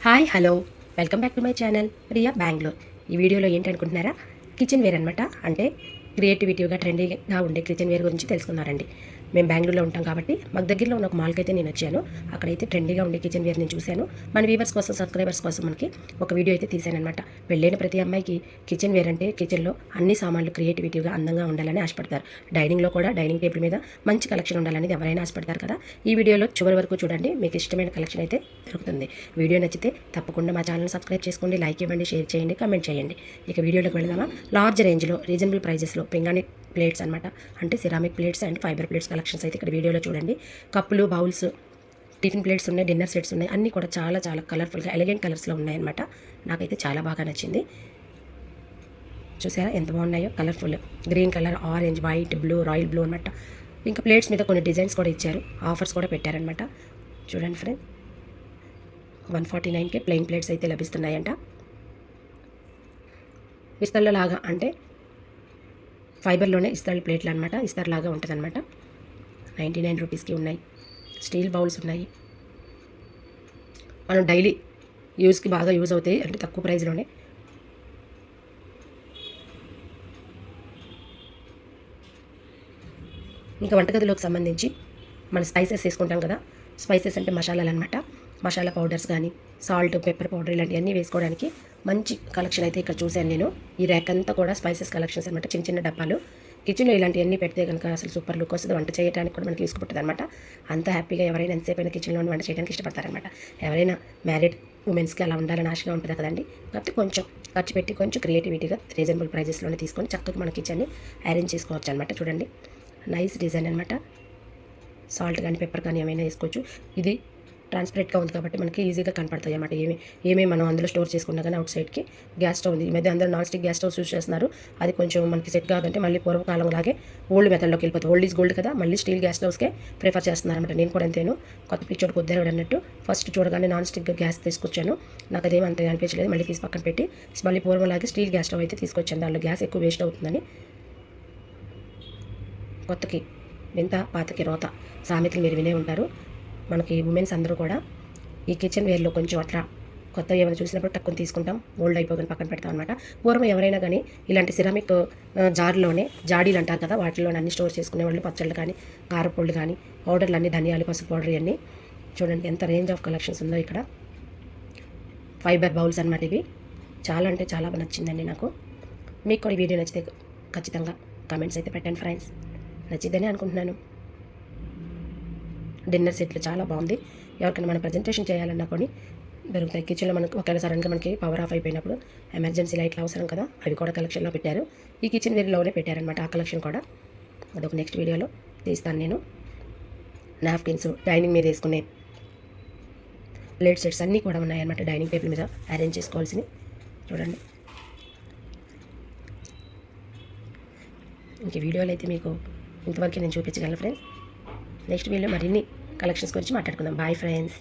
Hi hello welcome back to my channel Priya Bengaluru. ఈ వీడియోలో ఏంటనుకుంటున్నారా, kitchen ware అనమాట. అంటే క్రియేటివిటీగా ట్రెండీగా ఉండే కిచెన్ వేర్ గురించి తెలుసుకున్నారండి. మేము బెంగళూరులో ఉంటాం కాబట్టి మాకు దగ్గరలో ఉన్న ఒక మాల్కి అయితే నేను వచ్చాను. అక్కడైతే ట్రెండీగా ఉండే కిచెన్ వేర్ నేను చూశాను. మన వ్యూవర్స్ కోసం, సబ్స్క్రైబర్స్ కోసం మనకి ఒక వీడియో అయితే తీశాను అనమాట. పెళ్ళైన ప్రతి అమ్మాయికి కిచెన్ వేర్ అంటే కిచెన్లో అన్ని సామాన్లు క్రియేటివిటీగా అందంగా ఉండాలని ఆశపడతారు. డైనింగ్లో కూడా డైనింగ్ టేబుల్ మీద మంచి కలెక్షన్ ఉండాలని ఎవరైనా ఆశపడతారు కదా. ఈ వీడియోలో చివరి వరకు చూడండి, మీకు ఇష్టమైన కలెక్షన్ అయితే దొరుకుతుంది. వీడియో నచ్చితే తప్పకుండా మా ఛానల్ సబ్స్క్రైబ్ చేసుకోండి, లైక్ ఇవ్వండి, షేర్ చేయండి, కామెంట్ చేయండి. ఇక వీడియోలోకి వెళ్దామా. లార్జ్ రేంజ్లో రీజనబుల్ ప్రైజెస్లో పింగాణి ప్లేట్స్ అనమాట. అంటే ceramic plates and fibre plates collections అయితే ఇక్కడ వీడియోలో చూడండి. కప్పులు, బౌల్స్, టిఫిన్ ప్లేట్స్ ఉన్నాయి, డిన్నర్ సెట్స్ ఉన్నాయి. అన్నీ కూడా చాలా చాలా కలర్ఫుల్గా ఎలిగెంట్ కలర్స్లో ఉన్నాయన్నమాట. నాకైతే చాలా బాగా నచ్చింది. చూసారా ఎంత బాగున్నాయో, colourful green colour, orange, white, blue, royal blue అనమాట. ఇంకా ప్లేట్స్ మీద కొన్ని డిజైన్స్ కూడా ఇచ్చారు, ఆఫర్స్ కూడా పెట్టారనమాట. చూడండి ఫ్రెండ్, 149కే ప్లెయిన్ ప్లేట్స్ అయితే లభిస్తున్నాయంట. విస్తళ్ళ లాగా అంటే ఫైబర్లోనే ఇస్తర్ ప్లేట్లు అనమాట. ఇస్తర్ లాగా ఉంటుంది అనమాట. 99 రూపీస్కి ఉన్నాయి. స్టీల్ బౌల్స్ ఉన్నాయి. మనం డైలీ యూజ్కి బాగా యూజ్ అవుతాయి, అంటే తక్కువ ప్రైస్లోనే. ఇంకా వంటగదిలోకి సంబంధించి మన స్పైసెస్ వేసుకుంటాం కదా. స్పైసెస్ అంటే మసాలాలు అనమాట. మసాలా పౌడర్స్ కానీ, సాల్ట్, పెప్పర్ పౌడర్ ఇలాంటివన్నీ వేసుకోవడానికి మంచి కలెక్షన్ అయితే ఇక్కడ చూశాను నేను. ఈ ర్యాక్ అంతా కూడా స్పైసెస్ కలెక్షన్స్ అనమాట. చిన్న చిన్న డబ్బాలు. కిచెన్లో ఇలాంటివన్నీ పెడితే కనుక అసలు సూపర్ లుక్ వస్తుంది. వంట చేయడానికి కూడా మనకి తీసుకుంటుంది అనమాట. అంత హ్యాపీగా ఎవరైనా ఎంతసేపు అయినా కిచెన్లో వంట చేయడానికి ఇష్టపడతారనమాట. ఎవరైనా మ్యారీడ్ ఉమెన్స్కి అలా ఉండాలని ఆశగా ఉంటుంది కదండి. కాకపోతే కొంచెం ఖర్చు పెట్టి కొంచెం క్రియేటివిటీగా రీజనబుల్ ప్రైజెస్లోనే తీసుకొని చక్కగా మన కిచెన్ని అరేంజ్ చేసుకోవచ్చు అనమాట. చూడండి, నైస్ డిజైన్ అనమాట. సాల్ట్ కానీ, పెప్పర్ కానీ ఏమైనా వేసుకోవచ్చు. ఇది ట్రాన్స్పరెంట్గా ఉంది కాబట్టి మనకి ఈజీగా కనపడతాయి అన్నమాట. ఏమేమి మనం అందులో స్టోర్ చేసుకున్నా కానీ. అవుట్ సైడ్కి గ్యాస్ స్టవ్ ఉంది. ఈ మధ్య అందరూ non stick gas stoves use చేస్తున్నారు. అది కొంచెం మనకి సెట్ కాదంటే మళ్ళీ పూర్వకాలం లాగే ఓల్డ్ మెథడ్లోకి వెళ్ళిపోతుంది. ఓల్డ్ ఈజ్ గోల్డ్ కదా, మళ్ళీ స్టీల్ గ్యాస్ స్టవ్స్కే ప్రిఫర్ చేస్తున్నారు అనమాట. నేను కూడా అంతేను. కొత్త పిచ్చోడు కొద్దిగా అన్నట్టు ఫస్ట్ చూడగానే నాన్ స్టిక్ గ్యాస్ తీసుకొచ్చాను. నాకు అదేమీ అంత అనిపించలేదు. మళ్ళీ తీసి పక్కన పెట్టి మళ్ళీ పూర్వంలాగే స్టీల్ గ్యాస్ స్టవ్ అయితే తీసుకొచ్చాను. దానిలో గ్యాస్ ఎక్కువ వేస్ట్ అవుతుందని. కొత్తకి వింత, పాతకి రోత సామెతలు మీరు వినే ఉంటారు. మనకి ఉమెన్స్ అందరూ కూడా ఈ కిచెన్ వేర్లో కొంచెం అట్లా కొత్త ఏమైనా చూసినప్పుడు టక్కుని తీసుకుంటాం, ఓల్డ్ అయిపోగానే పక్కన పెడతాం అనమాట. పూర్వం ఎవరైనా కానీ ఇలాంటి సిరామిక్ జార్లోనే, జాడీలు అంటారు కదా, వాటిలోనే అన్ని స్టోర్ చేసుకునేవాళ్ళు. పచ్చళ్ళు కానీ, కారపొళ్ళు కానీ, పౌడర్లు అన్నీ, ధనియాలు, పసుపు పౌడర్ ఇవన్నీ. చూడండి ఎంత రేంజ్ ఆఫ్ కలెక్షన్స్ ఉందో ఇక్కడ. ఫైబర్ బౌల్స్ అనమాట ఇవి. చాలా అంటే చాలా బాగా నచ్చిందండి నాకు. మీకు కూడా ఈ వీడియో నచ్చితే ఖచ్చితంగా కామెంట్స్ అయితే పెట్టండి ఫ్రెండ్స్. నచ్చిద్దని అనుకుంటున్నాను. డిన్నర్ సెట్లు చాలా బాగుంది. ఎవరికైనా మనం ప్రజెంటేషన్ చేయాలన్నా కొన్ని దొరుకుతాయి. కిచెన్లో మనకు ఒకవేళ సడన్గా మనకి పవర్ ఆఫ్ అయిపోయినప్పుడు ఎమర్జెన్సీ లైట్లు అవసరం కదా, అవి కూడా కలెక్షన్లో పెట్టారు. ఈ కిచెన్ వేర్లోనే పెట్టారనమాట ఆ కలెక్షన్ కూడా. అదొక నెక్స్ట్ వీడియోలో తీస్తాను నేను. నాప్కిన్స్, డైనింగ్ మీద వేసుకునే ప్లేట్ సెట్స్ అన్నీ కూడా ఉన్నాయన్నమాట. డైనింగ్ టేబుల్ మీద అరేంజ్ చేసుకోవాల్సినవి. చూడండి, ఇంక వీడియోలు అయితే మీకు ఇంతవరకు నేను చూపించగలను ఫ్రెండ్స్. నెక్స్ట్ వీడియో మరిన్ని కలెక్షన్స్ గురించి మాట్లాడుకుందాం. Bye friends.